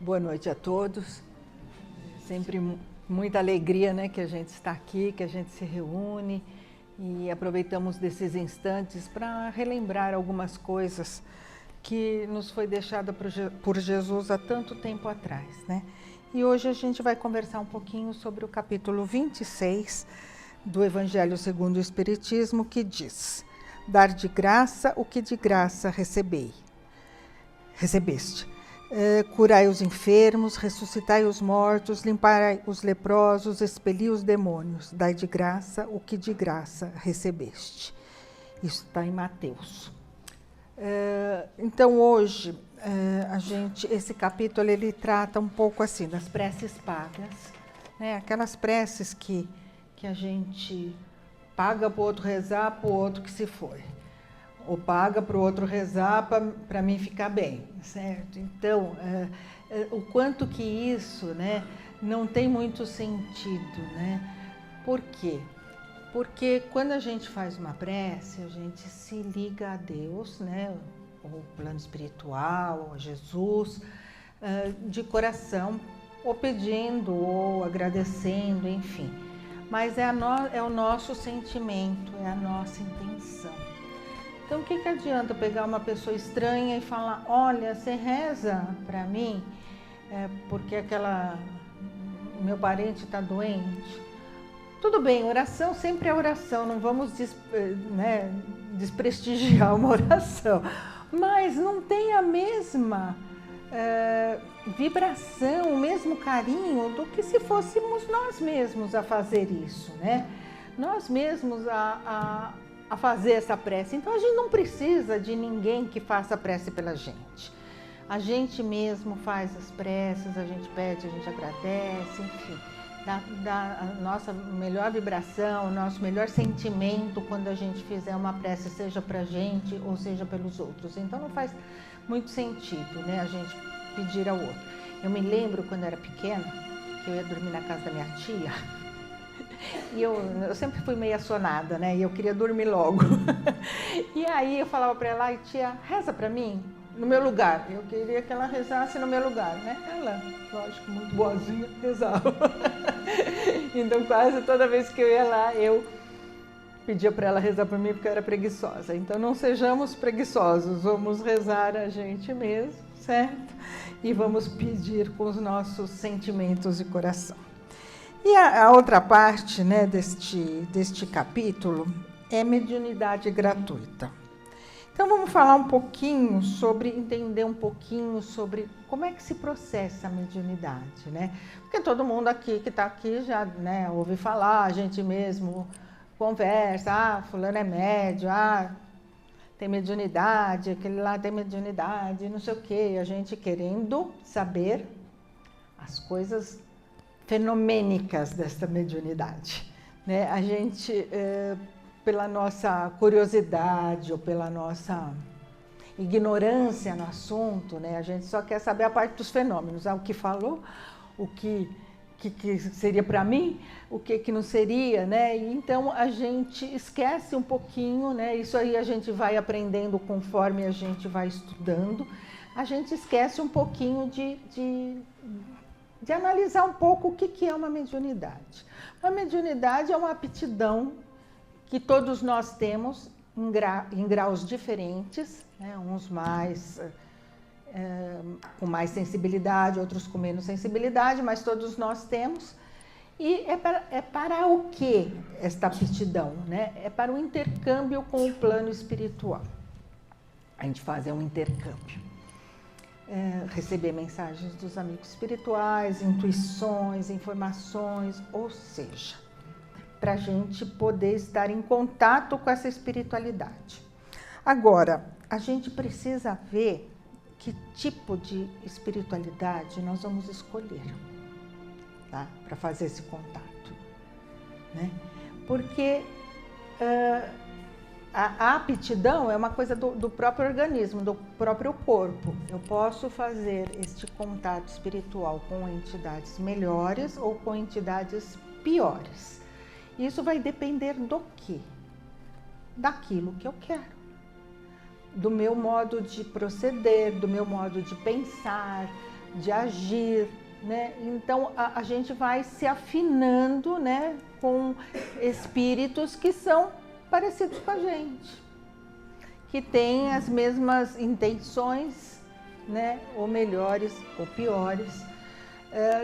Boa noite a todos. Sempre muita alegria, né, que a gente está aqui, que a gente se reúne e aproveitamos desses instantes para relembrar algumas coisas que nos foi deixada por Jesus há tanto tempo atrás, né? E hoje a gente vai conversar um pouquinho sobre o capítulo 26 do Evangelho segundo o Espiritismo, que diz: dar de graça o que de graça recebeste. Curai os enfermos, ressuscitai os mortos, limpai os leprosos, expeli os demônios, dai de graça o que de graça recebeste. Isso está em Mateus. Então hoje esse capítulo ele trata um pouco assim das preces pagas, né? Aquelas preces que a gente paga para o outro rezar, para o outro que se foi. Ou paga para o outro rezar para mim ficar bem, certo? Então, o quanto que isso, né, não tem muito sentido, né? Por quê? Porque quando a gente faz uma prece, a gente se liga a Deus, né, ou plano espiritual, ou a Jesus, de coração, ou pedindo, ou agradecendo, enfim. Mas é o nosso sentimento, é a nossa intenção. Então, o que adianta pegar uma pessoa estranha e falar: olha, você reza para mim porque meu parente está doente? Tudo bem, oração sempre é oração, não vamos desprestigiar uma oração, mas não tem a mesma vibração, o mesmo carinho do que se fôssemos nós mesmos a fazer isso, né? Nós mesmos a fazer essa prece. Então a gente não precisa de ninguém que faça a prece pela gente. A gente mesmo faz as preces, a gente pede, a gente agradece, enfim. Dá a nossa melhor vibração, o nosso melhor sentimento quando a gente fizer uma prece, seja pra gente ou seja pelos outros. Então não faz muito sentido, né, a gente pedir ao outro. Eu me lembro quando eu era pequena, que eu ia dormir na casa da minha tia. E eu sempre fui meio assonada, né? E eu queria dormir logo. E aí eu falava para ela: ai, tia, reza para mim no meu lugar. Eu queria que ela rezasse no meu lugar, né? Ela, lógico, muito boazinha, rezava. Então quase toda vez que eu ia lá, eu pedia para ela rezar para mim porque eu era preguiçosa. Então não sejamos preguiçosos, vamos rezar a gente mesmo, certo? E vamos pedir com os nossos sentimentos e coração. E a outra parte, né, deste capítulo é mediunidade gratuita. Então vamos falar um pouquinho entender um pouquinho sobre como é que se processa a mediunidade, né? Porque todo mundo aqui que está aqui já, né, ouve falar, a gente mesmo conversa: fulano é médium, tem mediunidade, aquele lá tem mediunidade, não sei o quê. A gente querendo saber as coisas fenomênicas desta mediunidade, né? A gente, pela nossa curiosidade ou pela nossa ignorância no assunto, né? A gente só quer saber a parte dos fenômenos, o que falou, o que seria para mim, o que não seria, né? E então a gente esquece um pouquinho, né? Isso aí a gente vai aprendendo conforme a gente vai estudando. A gente esquece um pouquinho de analisar um pouco o que é uma mediunidade. Uma mediunidade é uma aptidão que todos nós temos em graus diferentes, né? Uns com mais sensibilidade, outros com menos sensibilidade, mas todos nós temos. E é para o que esta aptidão, né? É para o intercâmbio com o plano espiritual. A gente faz um intercâmbio. Receber mensagens dos amigos espirituais, intuições, informações, ou seja, para a gente poder estar em contato com essa espiritualidade. Agora, a gente precisa ver que tipo de espiritualidade nós vamos escolher, tá? Para fazer esse contato, né? Porque a aptidão é uma coisa do próprio organismo, do próprio corpo. Eu posso fazer este contato espiritual com entidades melhores ou com entidades piores. Isso vai depender do quê? Daquilo que eu quero. Do meu modo de proceder, do meu modo de pensar, de agir, né? Então a gente vai se afinando, né, com espíritos que são parecidos com a gente, que têm as mesmas intenções, né, ou melhores ou piores,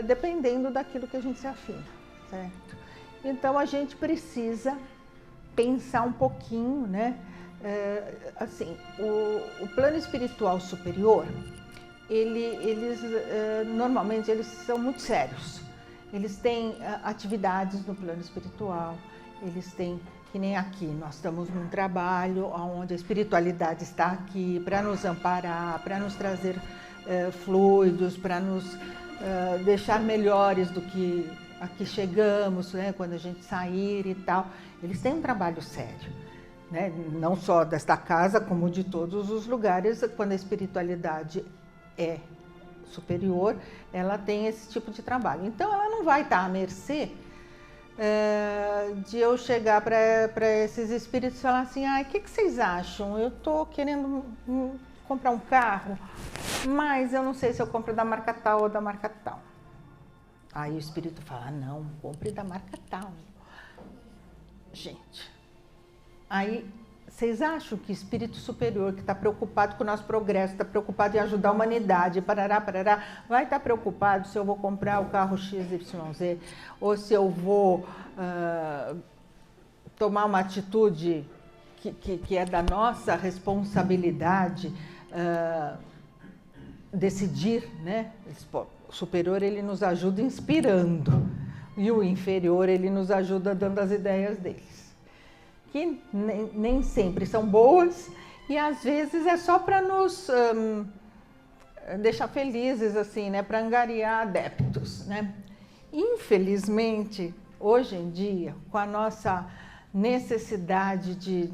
dependendo daquilo que a gente se afina, certo? Então a gente precisa pensar um pouquinho, né? Assim, o plano espiritual superior, eles normalmente eles são muito sérios. Eles têm atividades no plano espiritual, eles têm, que nem aqui, nós estamos num trabalho onde a espiritualidade está aqui para nos amparar, para nos trazer fluidos, para nos deixar melhores do que aqui chegamos, né, quando a gente sair e tal. Eles têm um trabalho sério, né, não só desta casa, como de todos os lugares. Quando a espiritualidade é superior, ela tem esse tipo de trabalho. Então, ela não vai estar à mercê de eu chegar para esses espíritos e falar assim: o que vocês acham? Eu estou querendo comprar um carro, mas eu não sei se eu compro da marca tal ou da marca tal. Aí o espírito fala: não, compre da marca tal. Gente, aí vocês acham que espírito superior, que está preocupado com o nosso progresso, está preocupado em ajudar a humanidade, parará, vai estar preocupado se eu vou comprar o carro XYZ, ou se eu vou tomar uma atitude que é da nossa responsabilidade, decidir, né? O superior, ele nos ajuda inspirando, e o inferior, ele nos ajuda dando as ideias deles, que nem sempre são boas, e às vezes é só para nos deixar felizes, assim, né? Para angariar adeptos, né? Infelizmente, hoje em dia, com a nossa necessidade de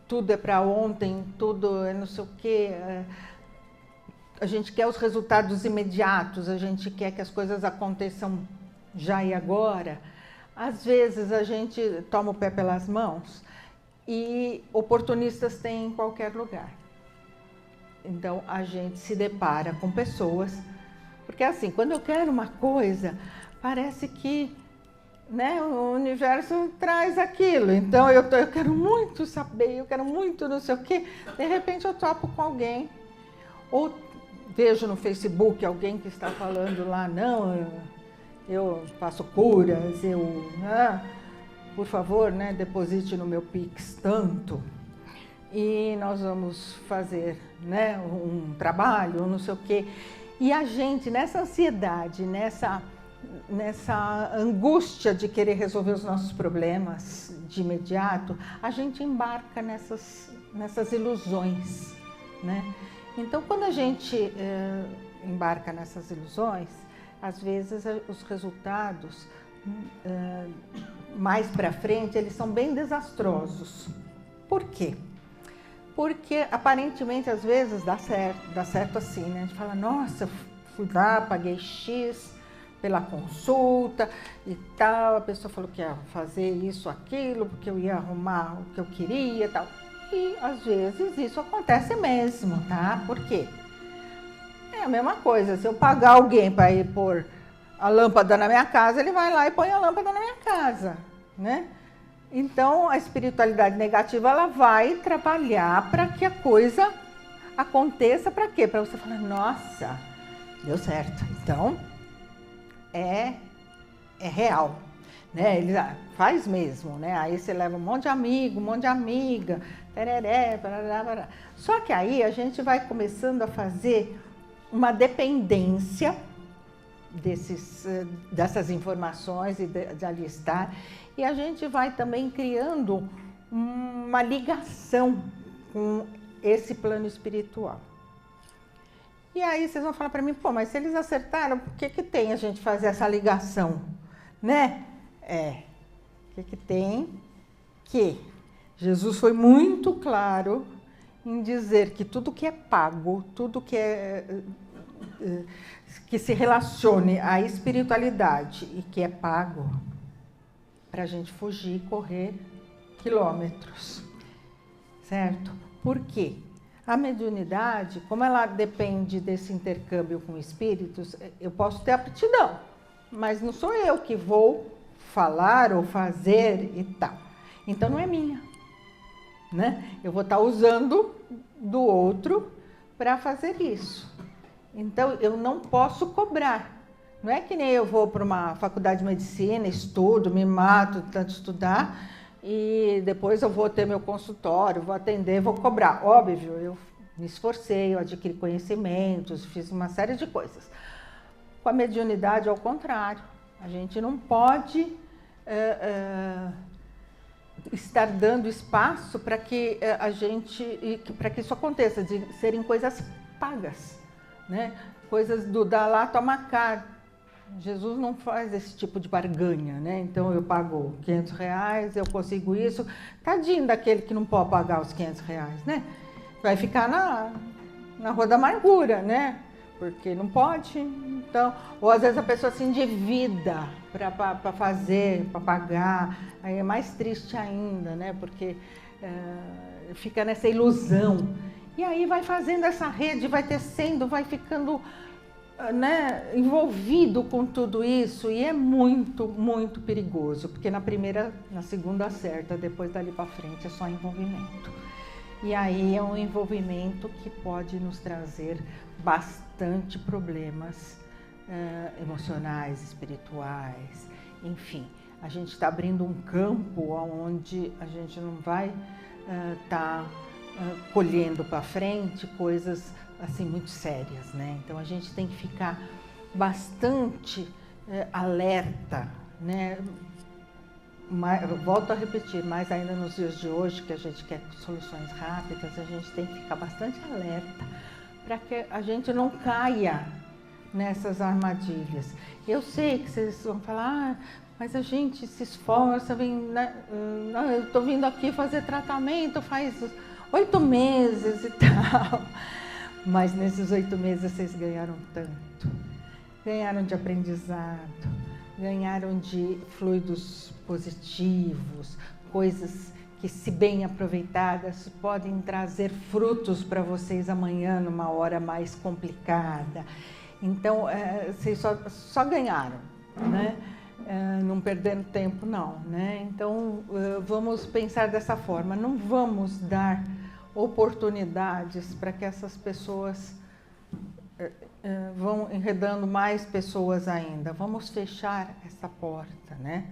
tudo é para ontem, tudo é não sei o quê, a gente quer os resultados imediatos, a gente quer que as coisas aconteçam já e agora. Às vezes a gente toma o pé pelas mãos e oportunistas tem em qualquer lugar. Então a gente se depara com pessoas, porque assim, quando eu quero uma coisa, parece que, né, o universo traz aquilo. Então eu quero muito saber, eu quero muito não sei o quê, de repente eu topo com alguém, ou vejo no Facebook alguém que está falando lá: não, eu faço curas, por favor, né, deposite no meu Pix tanto, e nós vamos fazer, né, um trabalho, não sei o quê. E a gente, nessa ansiedade, nessa angústia de querer resolver os nossos problemas de imediato, a gente embarca nessas ilusões, né? Então, quando a gente embarca nessas ilusões, às vezes os resultados mais para frente, eles são bem desastrosos. Por quê? Porque aparentemente às vezes dá certo assim, né? A gente fala: nossa, fui lá, paguei X pela consulta e tal, a pessoa falou que ia fazer isso, aquilo, porque eu ia arrumar o que eu queria e tal. E às vezes isso acontece mesmo, tá? Por quê? É a mesma coisa, se eu pagar alguém para ir pôr a lâmpada na minha casa, ele vai lá e põe a lâmpada na minha casa, né? Então, a espiritualidade negativa, ela vai trabalhar para que a coisa aconteça. Para quê? Para você falar: nossa, deu certo. Então, é real, né? Ele faz mesmo, né? Aí você leva um monte de amigo, um monte de amiga, tereré, parará, parará. Só que aí a gente vai começando a fazer uma dependência dessas informações e de ali estar, e a gente vai também criando uma ligação com esse plano espiritual. E aí vocês vão falar para mim: pô, mas se eles acertaram, por que tem a gente fazer essa ligação, né? O que tem? Que Jesus foi muito claro em dizer que tudo que é pago, tudo que que se relacione à espiritualidade e que é pago, para a gente fugir e correr quilômetros, certo? Por quê? A mediunidade, como ela depende desse intercâmbio com espíritos, eu posso ter aptidão, mas não sou eu que vou falar ou fazer e tal. Então não é minha, né? Eu vou estar usando do outro para fazer isso. Então eu não posso cobrar. Não é que nem eu vou para uma faculdade de medicina, estudo, me mato de tanto estudar e depois eu vou ter meu consultório, vou atender, vou cobrar. Óbvio, eu me esforcei, eu adquiri conhecimentos, fiz uma série de coisas. Com a mediunidade, ao contrário, a gente não pode estar dando espaço para que para que isso aconteça, de serem coisas pagas, né? Coisas do dá lá, toma cá. Jesus não faz esse tipo de barganha, né? Então eu pago R$500, eu consigo isso. Tadinho daquele que não pode pagar os R$500, né? Vai ficar na rua da amargura, né? Porque não pode. Então, ou às vezes a pessoa se endivida para fazer, para pagar. Aí é mais triste ainda, né? Porque fica nessa ilusão. E aí vai fazendo essa rede, vai tecendo, vai ficando, né, envolvido com tudo isso, e é muito, muito perigoso, porque na segunda acerta, depois dali para frente é só envolvimento. E aí é um envolvimento que pode nos trazer bastante problemas emocionais, espirituais, enfim. A gente está abrindo um campo onde a gente não vai estar colhendo para frente coisas assim muito sérias, né? Então a gente tem que ficar bastante alerta, né? Volto a repetir, mas ainda nos dias de hoje, que a gente quer soluções rápidas, a gente tem que ficar bastante alerta para que a gente não caia nessas armadilhas. Eu sei que vocês vão falar, mas a gente se esforça, eu estou vindo aqui fazer tratamento faz 8 meses e tal. Mas nesses 8 meses vocês ganharam tanto. Ganharam de aprendizado, ganharam de fluidos positivos, coisas que, se bem aproveitadas, podem trazer frutos para vocês amanhã, numa hora mais complicada. Então, vocês só ganharam, né? Não perdendo tempo, não, né? Então, vamos pensar dessa forma, não vamos dar oportunidades para que essas pessoas vão enredando mais pessoas ainda. Vamos fechar essa porta, né?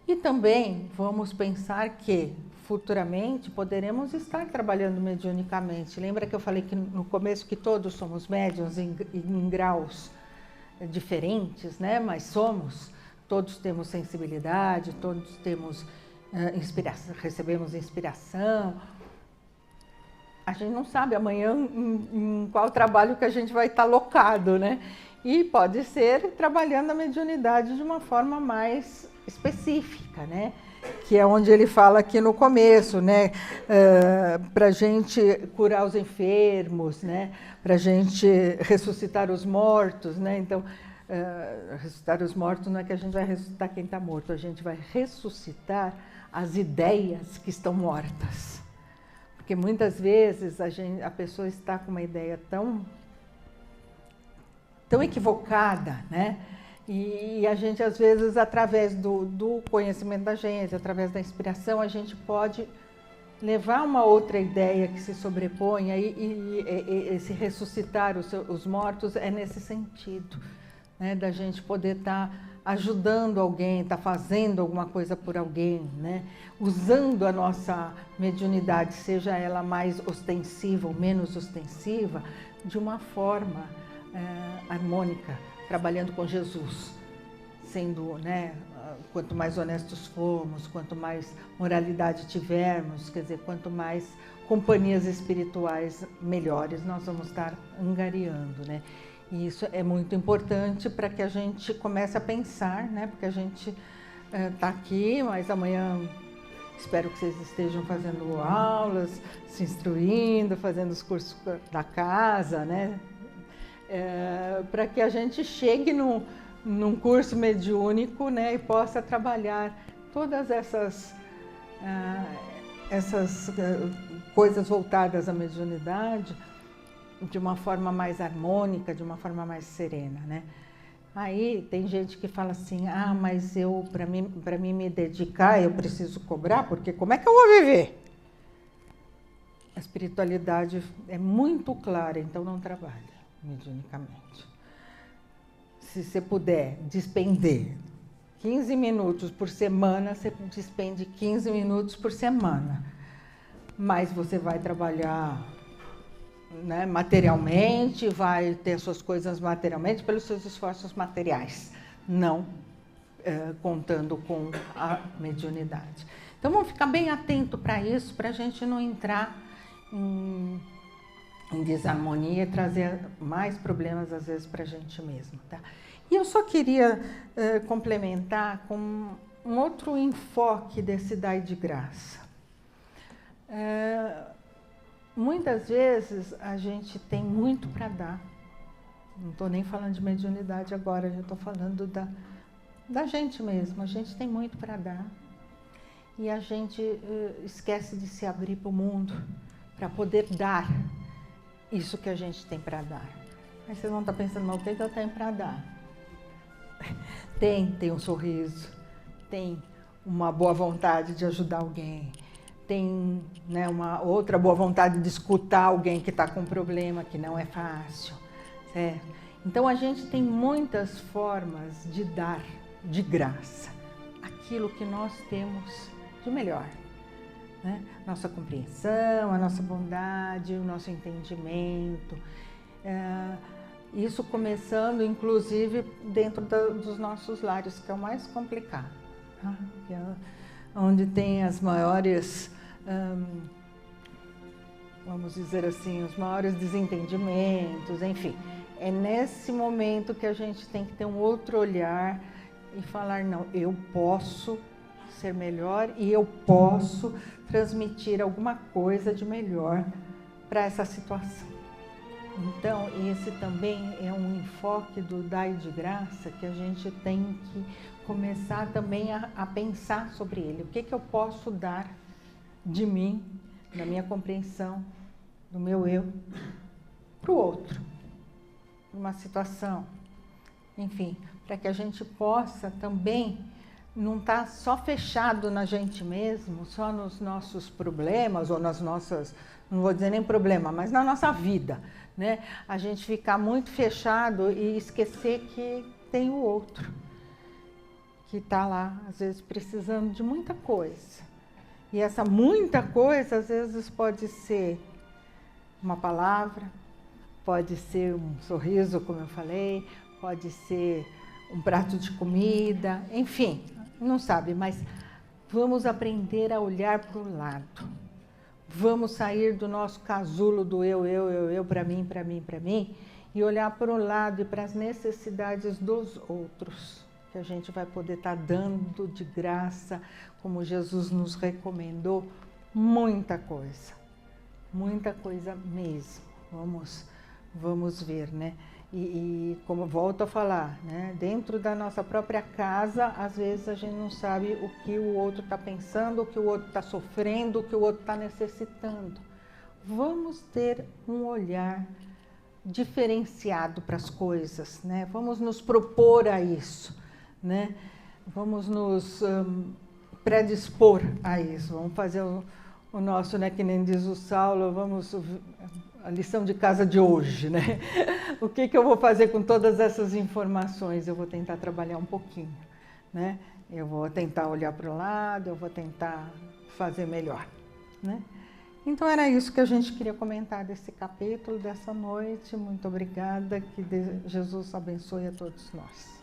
E também vamos pensar que futuramente poderemos estar trabalhando mediunicamente. Lembra que eu falei que no começo que todos somos médiuns em graus diferentes, né? Mas todos temos sensibilidade, todos temos inspiração, recebemos inspiração. A gente não sabe amanhã em qual trabalho que a gente vai estar locado, né? E pode ser trabalhando a mediunidade de uma forma mais específica, né? Que é onde ele fala aqui no começo, né? Para a gente curar os enfermos, né? Para a gente ressuscitar os mortos, né? Então, ressuscitar os mortos não é que a gente vai ressuscitar quem está morto, a gente vai ressuscitar as ideias que estão mortas. Porque muitas vezes a pessoa está com uma ideia tão equivocada, né? E a gente, às vezes, através do conhecimento da gente, através da inspiração, a gente pode levar uma outra ideia que se sobreponha e esse ressuscitar os mortos é nesse sentido, né? Da gente poder estar ajudando alguém, estar fazendo alguma coisa por alguém, né? Usando a nossa mediunidade, seja ela mais ostensiva ou menos ostensiva, de uma forma harmônica, trabalhando com Jesus, sendo, né, quanto mais honestos formos, quanto mais moralidade tivermos, quer dizer, quanto mais companhias espirituais melhores nós vamos estar angariando, né? E isso é muito importante para que a gente comece a pensar, né? Porque a gente está aqui, mas amanhã espero que vocês estejam fazendo aulas, se instruindo, fazendo os cursos da casa, né? Para que a gente chegue num curso mediúnico, né? E possa trabalhar todas essas coisas voltadas à mediunidade de uma forma mais harmônica, de uma forma mais serena, né? Aí tem gente que fala assim, ah, mas para mim me dedicar, eu preciso cobrar, porque como é que eu vou viver? A espiritualidade é muito clara, então não trabalha mediunicamente. Se você puder despender 15 minutos por semana, você despende 15 minutos por semana. Mas você vai trabalhar, né, materialmente, vai ter suas coisas materialmente pelos seus esforços materiais, não contando com a mediunidade. Então vamos ficar bem atento para isso, para a gente não entrar em desarmonia e trazer mais problemas às vezes para a gente mesmo, tá? E eu só queria complementar com um outro enfoque desse dai de graça. Muitas vezes a gente tem muito para dar. Não estou nem falando de mediunidade agora, já estou falando da gente mesmo. A gente tem muito para dar e a gente esquece de se abrir para o mundo, para poder dar isso que a gente tem para dar. Aí vocês vão estar pensando, mas o que eu tenho para dar? Tem um sorriso, tem uma boa vontade de ajudar alguém, tem, né, uma outra boa vontade de escutar alguém que está com um problema que não é fácil, certo? Então a gente tem muitas formas de dar de graça aquilo que nós temos de melhor, né? Nossa compreensão, a nossa bondade, o nosso entendimento. Isso começando, inclusive, dentro dos nossos lares, que é o mais complicado, tá? Que é onde tem as maiores, vamos dizer assim, os maiores desentendimentos, enfim. É nesse momento que a gente tem que ter um outro olhar e falar, não, eu posso ser melhor e eu posso transmitir alguma coisa de melhor para essa situação. Então, esse também é um enfoque do dai de graça que a gente tem que começar também a pensar sobre ele. O que eu posso dar de mim, da minha compreensão, do meu eu, para o outro, para uma situação, enfim, para que a gente possa também não estar só fechado na gente mesmo, só nos nossos problemas ou nas nossas, não vou dizer nem problema, mas na nossa vida, né? A gente ficar muito fechado e esquecer que tem o outro, que está lá, às vezes, precisando de muita coisa. E essa muita coisa, às vezes, pode ser uma palavra, pode ser um sorriso, como eu falei, pode ser um prato de comida, enfim, não sabe, mas vamos aprender a olhar para o lado. Vamos sair do nosso casulo do eu, para mim, para mim, para mim, e olhar para o lado e para as necessidades dos outros, que a gente vai poder estar dando de graça, como Jesus nos recomendou, muita coisa mesmo. Vamos ver, né? E como volto a falar, né? Dentro da nossa própria casa, às vezes a gente não sabe o que o outro está pensando, o que o outro está sofrendo, o que o outro está necessitando. Vamos ter um olhar diferenciado para as coisas, né? Vamos nos propor a isso, né? Vamos nos predispor a isso. Vamos fazer o nosso, né, que nem diz o Saulo, a lição de casa de hoje, né? O que eu vou fazer com todas essas informações? Eu vou tentar trabalhar um pouquinho, né? Eu vou tentar olhar para o lado, eu vou tentar fazer melhor, né? Então era isso que a gente queria comentar desse capítulo, dessa noite. Muito obrigada, que Jesus abençoe a todos nós.